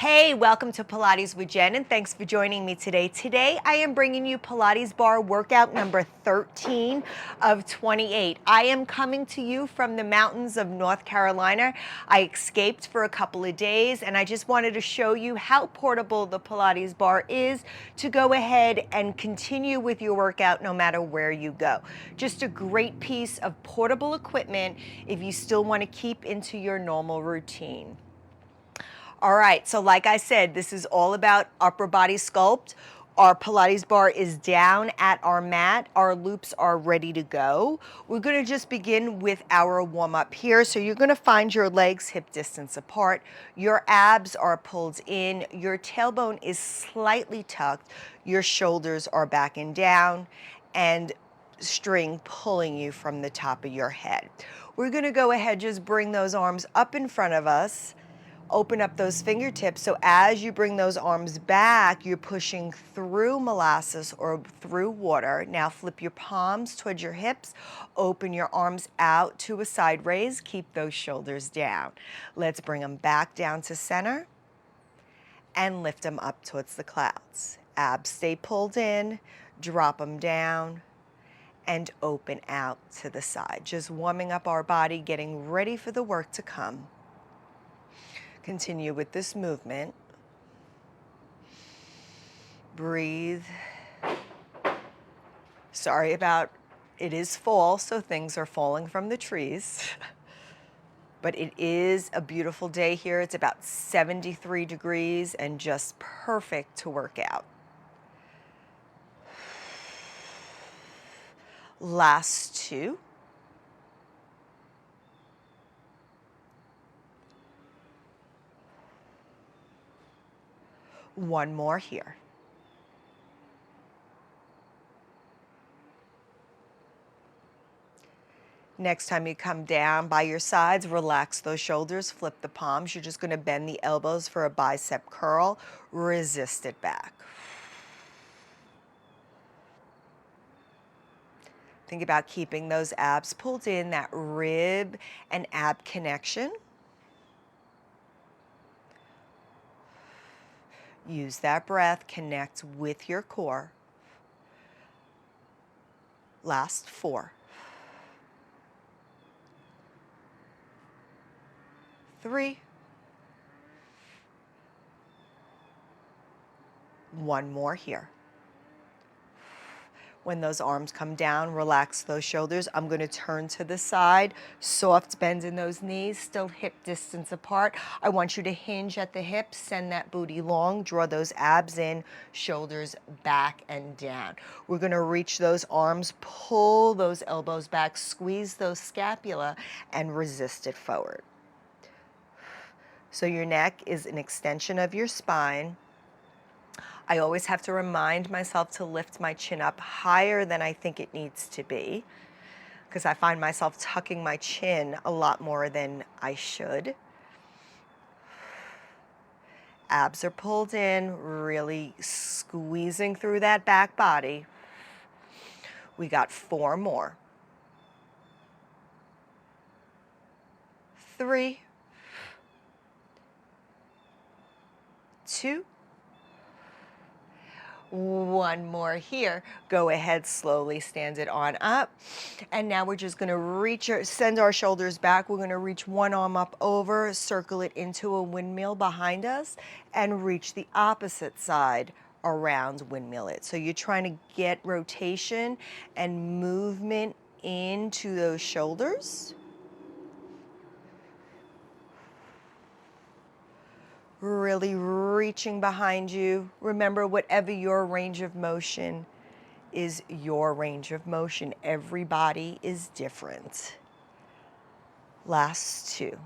Hey, welcome to Pilates with Jen, and thanks for joining me today. Today, I am bringing you Pilates Bar workout number 13 of 28. I am coming to you from the mountains of North Carolina. I escaped for a couple of days, and I just wanted to show you how portable the Pilates Bar is to go ahead and continue with your workout no matter where you go. Just a great piece of portable equipment if you still want to keep into your normal routine. All right, so like I said, this is all about upper body sculpt. Our Pilates bar is down at our mat. Our loops are ready to go. We're gonna just begin with our warm up here. So you're gonna find your legs hip distance apart. Your abs are pulled in. Your tailbone is slightly tucked. Your shoulders are back and down, and string pulling you from the top of your head. We're gonna go ahead, just bring those arms up in front of us. Open up those fingertips, so as you bring those arms back, you're pushing through molasses or through water. Now flip your palms towards your hips, open your arms out to a side raise, keep those shoulders down. Let's bring them back down to center and lift them up towards the clouds. Abs stay pulled in, drop them down, and open out to the side. Just warming up our body, getting ready for the work to come. Continue with this movement. Breathe. Sorry about, it is fall, so things are falling from the trees. But it is a beautiful day here. It's about 73 degrees and just perfect to work out. Last two. One more here. Next time you come down by your sides, relax those shoulders, flip the palms. You're just going to bend the elbows for a bicep curl. Resist it back. Think about keeping those abs pulled in, that rib and ab connection. Use that breath, connect with your core. Last four. 3. One more here. When those arms come down, relax those shoulders. I'm going to turn to the side, soft bend in those knees, still hip distance apart. I want you to hinge at the hips, send that booty long, draw those abs in, shoulders back and down. We're going to reach those arms, pull those elbows back, squeeze those scapula, and resist it forward. So your neck is an extension of your spine. I always have to remind myself to lift my chin up higher than I think it needs to be, because I find myself tucking my chin a lot more than I should. Abs are pulled in, really squeezing through that back body. We got 4 more. 3, 2, one more here. Go ahead, slowly stand it on up. And now we're just gonna send our shoulders back. We're gonna reach one arm up over, circle it into a windmill behind us, and reach the opposite side around windmill it. So you're trying to get rotation and movement into those shoulders. Really reaching behind you. Remember, whatever your range of motion is your range of motion. Every body is different. Last 2.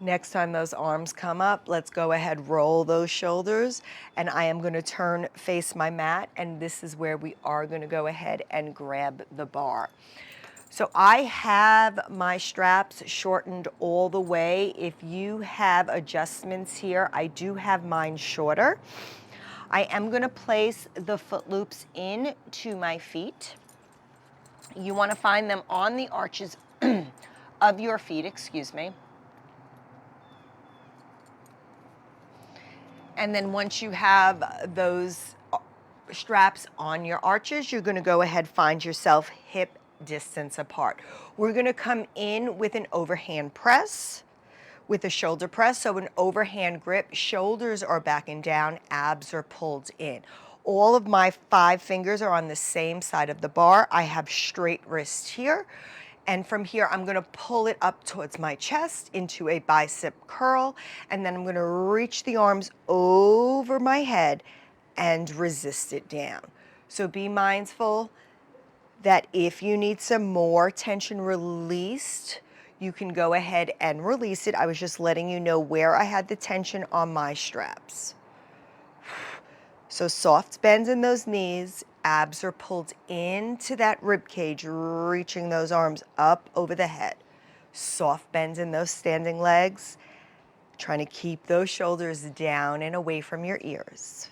Next time those arms come up, let's go ahead, roll those shoulders, and I am going to face my mat, and this is where we are going to go ahead and grab the bar. So I have my straps shortened all the way. If you have adjustments here, I do have mine shorter. I am going to place the foot loops into my feet. You want to find them on the arches of your feet, excuse me. And then once you have those straps on your arches, you're gonna go ahead, find yourself hip distance apart. We're gonna come in with an overhand press, with a shoulder press, so an overhand grip, shoulders are backing down, abs are pulled in. All of my 5 fingers are on the same side of the bar. I have straight wrists here. And from here, I'm gonna pull it up towards my chest into a bicep curl, and then I'm gonna reach the arms over my head and resist it down. So be mindful that if you need some more tension released, you can go ahead and release it. I was just letting you know where I had the tension on my straps. So soft bends in those knees, abs are pulled into that rib cage, reaching those arms up over the head. Soft bends in those standing legs, trying to keep those shoulders down and away from your ears.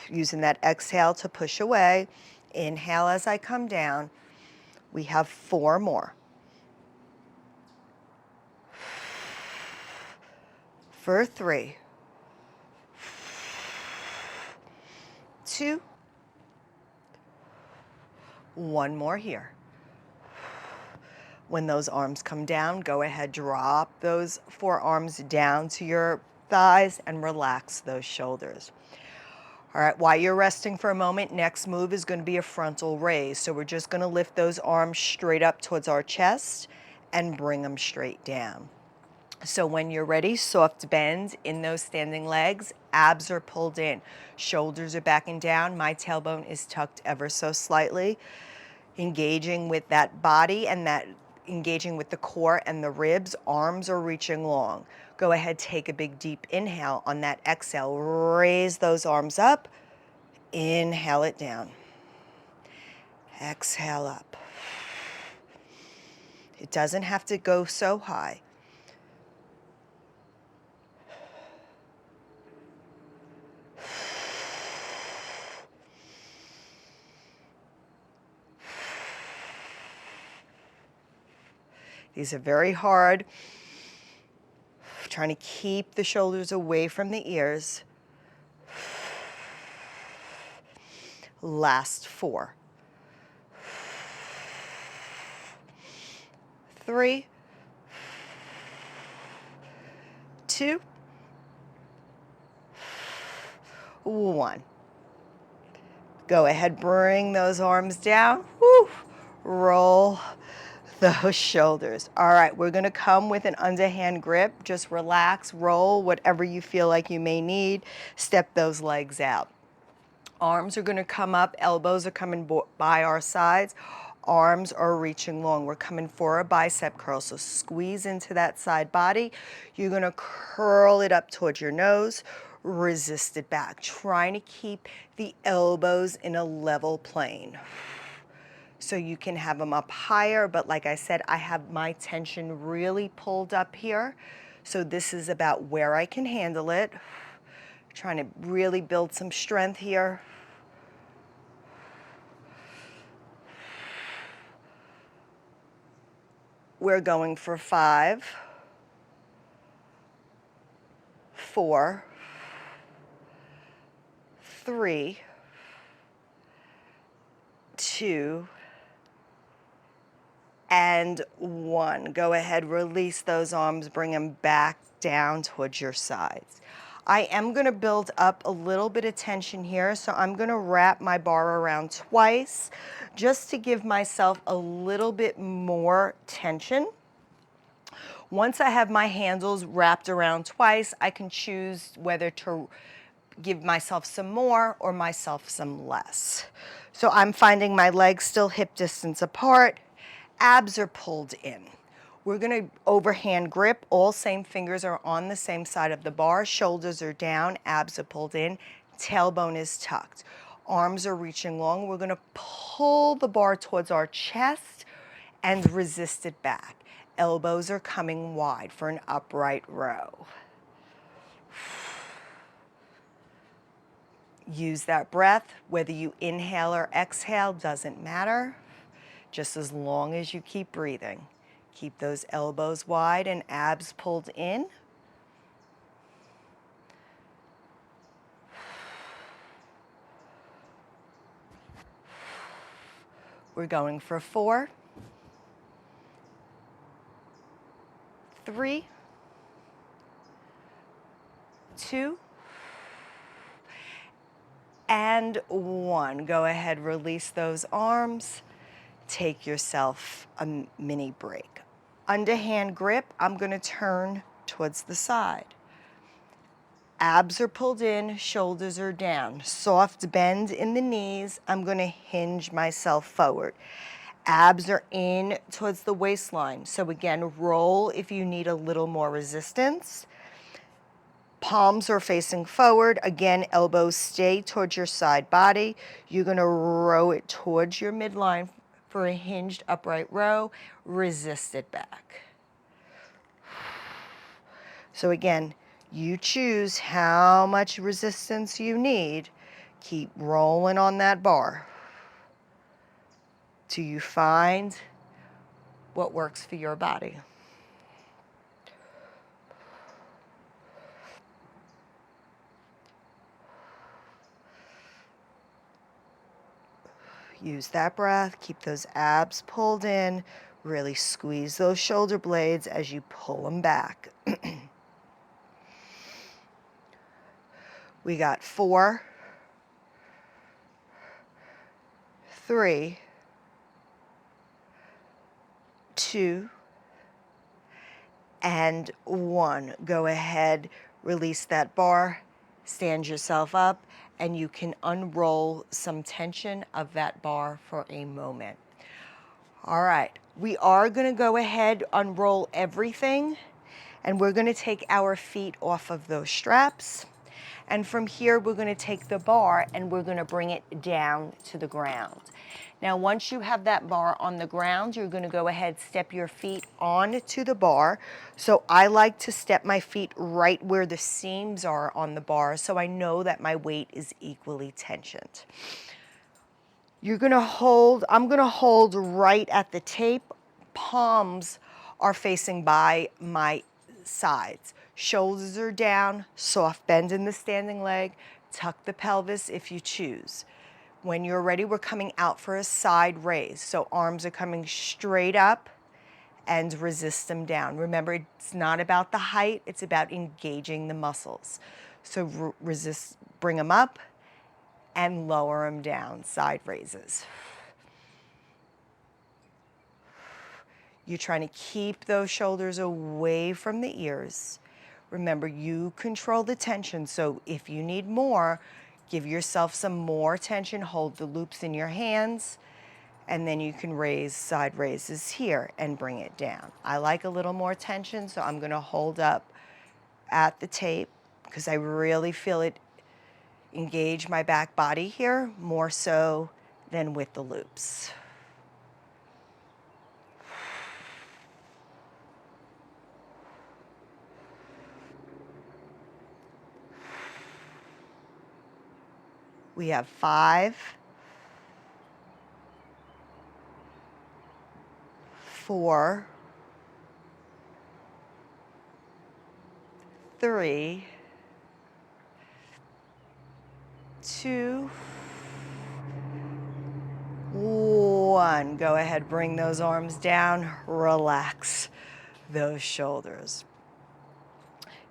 Using that exhale to push away. Inhale as I come down. We have 4 more. For 3, 2, 1 more here. When those arms come down, go ahead, drop those forearms down to your thighs and relax those shoulders. All right, while you're resting for a moment, next move is going to be a frontal raise. So we're just going to lift those arms straight up towards our chest and bring them straight down. So when you're ready, soft bend in those standing legs, abs are pulled in, shoulders are backing down, my tailbone is tucked ever so slightly, engaging with that body and that engaging with the core and the ribs, arms are reaching long. Go ahead, take a big deep inhale. On that exhale, raise those arms up, inhale it down, exhale up. It doesn't have to go so high. These are very hard. Trying to keep the shoulders away from the ears. Last 4. 3, 2, 1. Go ahead, bring those arms down. Woo. Roll those shoulders. All right, we're gonna come with an underhand grip. Just relax, roll, whatever you feel like you may need. Step those legs out. Arms are gonna come up, elbows are coming by our sides. Arms are reaching long. We're coming for a bicep curl, so squeeze into that side body. You're gonna curl it up towards your nose, resist it back, trying to keep the elbows in a level plane. So you can have them up higher, but like I said, I have my tension really pulled up here. So this is about where I can handle it. Trying to really build some strength here. We're going for 5, 4, 3, 2, and 1. Go ahead, release those arms, bring them back down towards your sides. I am gonna build up a little bit of tension here, so I'm gonna wrap my bar around twice, just to give myself a little bit more tension. Once I have my handles wrapped around twice, I can choose whether to give myself some more or myself some less. So I'm finding my legs still hip distance apart, abs are pulled in. We're gonna overhand grip, all same fingers are on the same side of the bar, shoulders are down, abs are pulled in, tailbone is tucked. Arms are reaching long. We're gonna pull the bar towards our chest and resist it back. Elbows are coming wide for an upright row. Use that breath, whether you inhale or exhale, doesn't matter. just as long as you keep breathing. Keep those elbows wide and abs pulled in. We're going for 4, 3, 2, and 1. Go ahead, release those arms. Take yourself a mini break. Underhand grip, I'm going to turn towards the side. Abs are pulled in, shoulders are down. Soft bend in the knees. I'm going to hinge myself forward. Abs are in towards the waistline. So again, roll if you need a little more resistance. Palms are facing forward. Again, elbows stay towards your side body. You're going to row it towards your midline for a hinged upright row. Resist it back. So again, you choose how much resistance you need. Keep rolling on that bar till you find what works for your body. Use that breath, keep those abs pulled in, really squeeze those shoulder blades as you pull them back. We got 4, 3, 2, and 1. Go ahead, release that bar, stand yourself up, and you can unroll some tension of that bar for a moment. All right, we are gonna go ahead, unroll everything, and we're gonna take our feet off of those straps. And from here, we're gonna take the bar and we're gonna bring it down to the ground. Now, once you have that bar on the ground, you're gonna go ahead, step your feet onto the bar. So I like to step my feet right where the seams are on the bar so I know that my weight is equally tensioned. You're gonna hold, I'm gonna hold right at the tape. Palms are facing by my sides. Shoulders are down, soft bend in the standing leg, tuck the pelvis if you choose. When you're ready, we're coming out for a side raise. So arms are coming straight up and resist them down. Remember, it's not about the height, it's about engaging the muscles. So resist, bring them up and lower them down, side raises. You're trying to keep those shoulders away from the ears. Remember, you control the tension, so if you need more, give yourself some more tension, hold the loops in your hands, and then you can raise side raises here and bring it down. I like a little more tension, so I'm gonna hold up at the tape because I really feel it engage my back body here, more so than with the loops. We have 5, 4, 3, 2, 1. Go ahead, bring those arms down, relax those shoulders.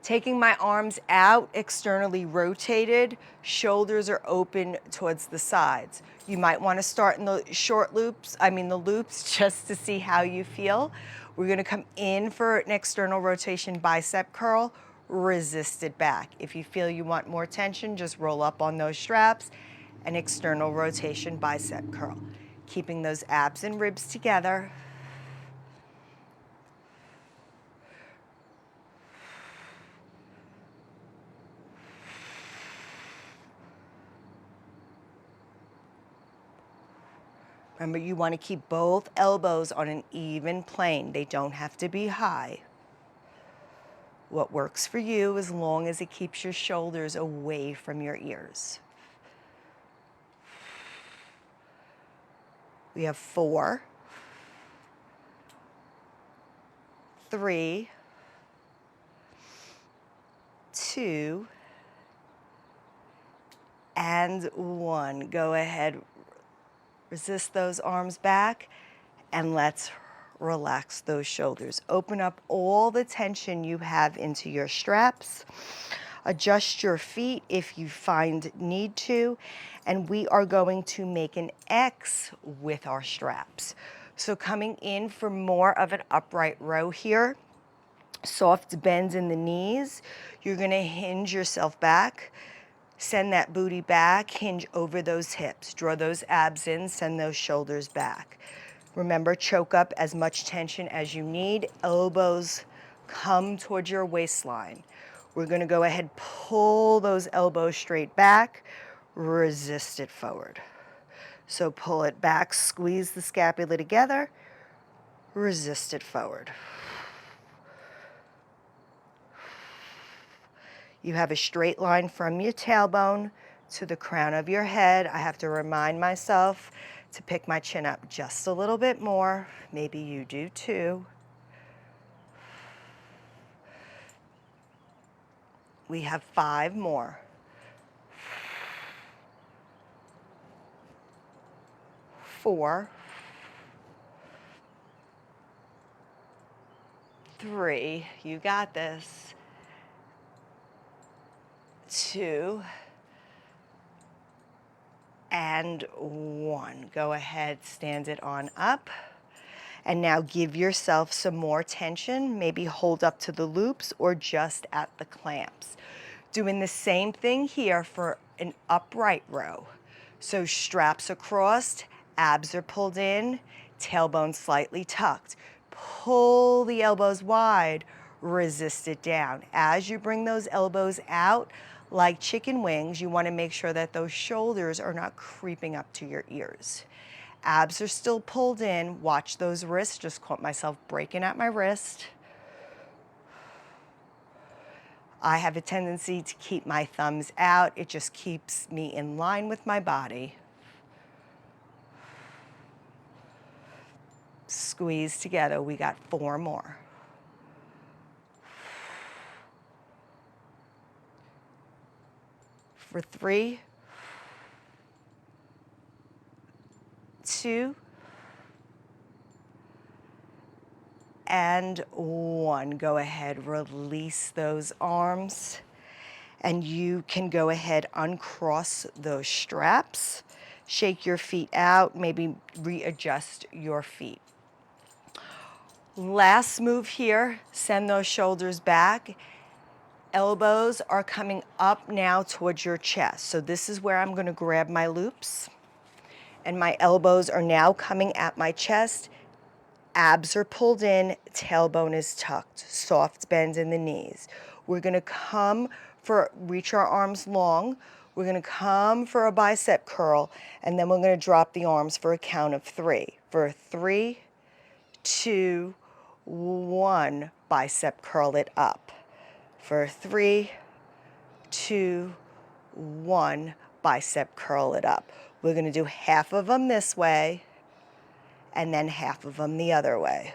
Taking my arms out, externally rotated, shoulders are open towards the sides. You might want to start in the the loops, just to see how you feel. We're going to come in for an external rotation bicep curl, resist it back. If you feel you want more tension, just roll up on those straps, an external rotation bicep curl. Keeping those abs and ribs together. Remember, you want to keep both elbows on an even plane. They don't have to be high. What works for you as long as it keeps your shoulders away from your ears. We have 4, 3, 2, and 1. Go ahead, resist those arms back, and let's relax those shoulders. Open up all the tension you have into your straps. Adjust your feet if you find need to, and we are going to make an X with our straps. So coming in for more of an upright row here, soft bends in the knees. You're gonna hinge yourself back, send that booty back, hinge over those hips, draw those abs in, send those shoulders back. Remember, choke up as much tension as you need. Elbows come towards your waistline. We're gonna go ahead, pull those elbows straight back, resist it forward. So pull it back, squeeze the scapula together, resist it forward. You have a straight line from your tailbone to the crown of your head. I have to remind myself to pick my chin up just a little bit more. Maybe you do too. We have 5 more. 4, 3, you got this. 2, and 1. Go ahead, stand it on up. And now give yourself some more tension, maybe hold up to the loops or just at the clamps. Doing the same thing here for an upright row. So straps across, abs are pulled in, tailbone slightly tucked. Pull the elbows wide, resist it down. As you bring those elbows out, like chicken wings, you want to make sure that those shoulders are not creeping up to your ears. Abs are still pulled in. Watch those wrists. Just caught myself breaking at my wrist. I have a tendency to keep my thumbs out. It just keeps me in line with my body. Squeeze together. We got 4 more. For 3, 2, and 1. Go ahead, release those arms, and you can go ahead, uncross those straps, shake your feet out, maybe readjust your feet. Last move here, send those shoulders back. Elbows are coming up now towards your chest. So this is where I'm gonna grab my loops, and my elbows are now coming at my chest. Abs are pulled in, tailbone is tucked, soft bend in the knees. We're gonna reach our arms long. We're gonna come for a bicep curl, and then we're gonna drop the arms for a count of 3. For 3, 2, 1, bicep curl it up. For 3, 2, 1, bicep curl it up. We're gonna do half of them this way, and then half of them the other way.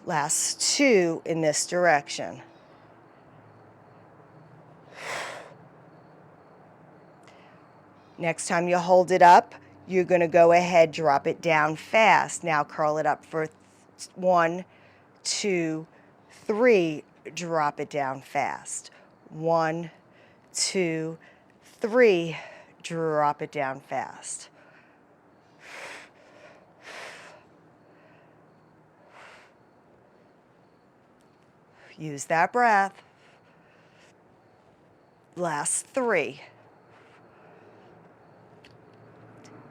Last 2 in this direction. Next time you hold it up, you're gonna go ahead, drop it down fast. Now curl it up for 1, 2, 3, drop it down fast. 1, 2, 3, drop it down fast. Use that breath. Last 3.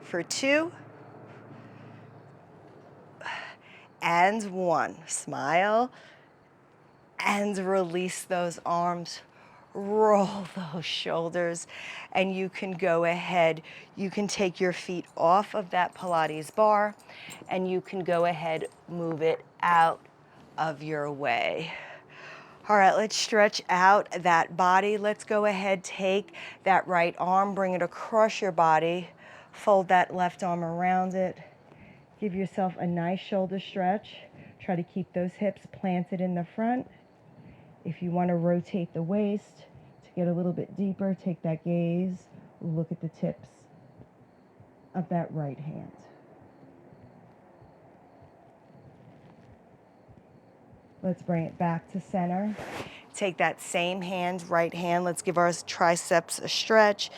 For 2, and 1. Smile, and release those arms. Roll those shoulders, and you can go ahead. You can take your feet off of that Pilates bar, and you can go ahead, move it out of your way. All right, let's stretch out that body. Let's go ahead, take that right arm, bring it across your body, fold that left arm around it. Give yourself a nice shoulder stretch. Try to keep those hips planted in the front. If you want to rotate the waist to get a little bit deeper, take that gaze, look at the tips of that right hand. Let's bring it back to center. Take that same hand, right hand. Let's give our triceps a stretch.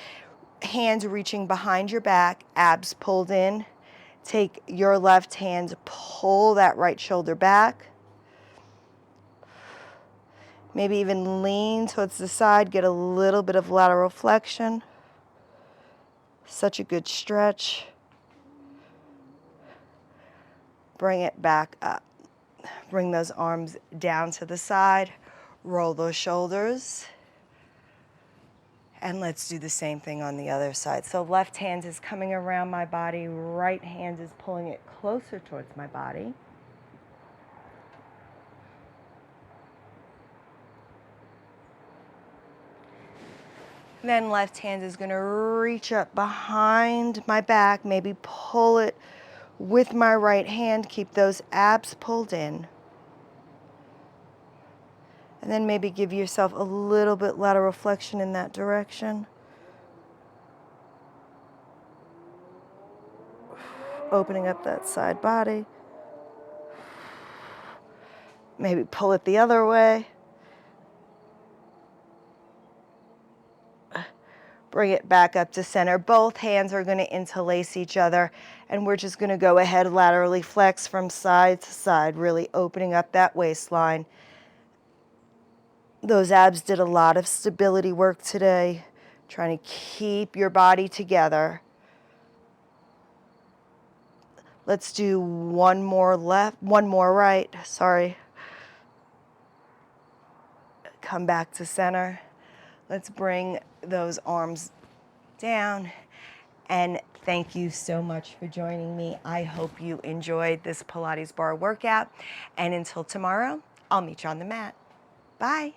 Hands reaching behind your back, abs pulled in. Take your left hand, pull that right shoulder back. Maybe even lean towards the side, get a little bit of lateral flexion. Such a good stretch. Bring it back up. Bring those arms down to the side. Roll those shoulders. And let's do the same thing on the other side. So left hand is coming around my body. Right hand is pulling it closer towards my body. Then left hand is going to reach up behind my back, maybe pull it with my right hand. Keep those abs pulled in. And then maybe give yourself a little bit lateral flexion in that direction. Opening up that side body. Maybe pull it the other way. Bring it back up to center. Both hands are going to interlace each other, and we're just going to go ahead, laterally flex from side to side, really opening up that waistline. Those abs did a lot of stability work today, trying to keep your body together. Let's do one more right, sorry. Come back to center. Let's bring those arms down, and thank you so much for joining me. I hope you enjoyed this Pilates bar workout, and until tomorrow, I'll meet you on the mat. Bye.